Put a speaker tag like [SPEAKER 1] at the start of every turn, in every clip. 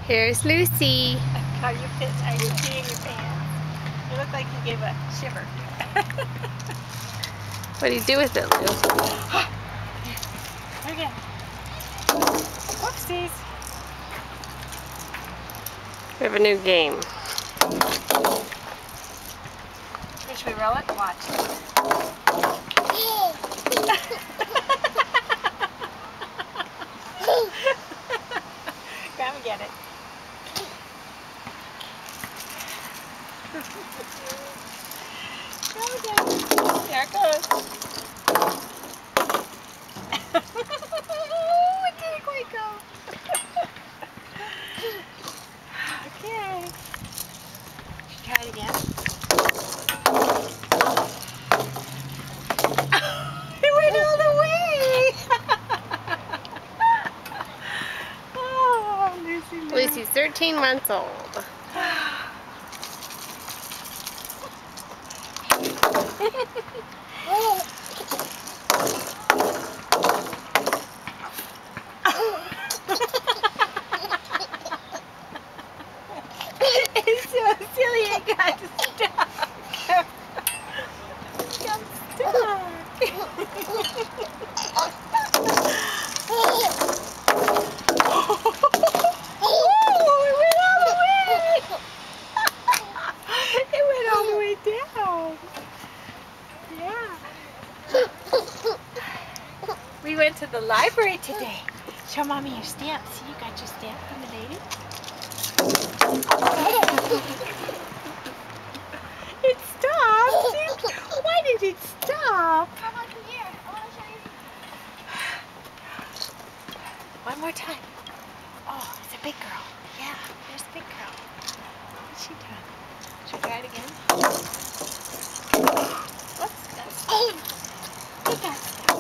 [SPEAKER 1] Here's Lucy.
[SPEAKER 2] Are you peeing your pants? You look like you gave a shiver.
[SPEAKER 1] What do you do with it, Lou?
[SPEAKER 2] Again. Whoopsies.
[SPEAKER 1] We have a new game.
[SPEAKER 2] Should we roll it? Watch. Come and get it. Go, Daddy. There it goes. Oh, it didn't quite go. Okay. Should we try it again? It went all the way. Oh, Lucy.
[SPEAKER 1] Lucy's 13 months old.
[SPEAKER 2] It's so silly it got stuck. It got stuck. Oh, it went all the way. It went all the way down. Yeah. We went to the library today. Show Mommy your stamp. See, you got your stamp from the lady? It stopped. Why did it stop?
[SPEAKER 3] How about from here? I want to show you.
[SPEAKER 2] One more time. Oh, it's a big girl. Yeah, there's a big girl. What's she doing? Should we try it again? Whoops, that's it got stuck.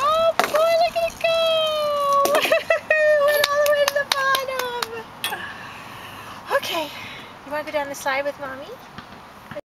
[SPEAKER 2] Oh boy, look at it go! Went all the way to the bottom. Okay, you want to go down the slide with Mommy?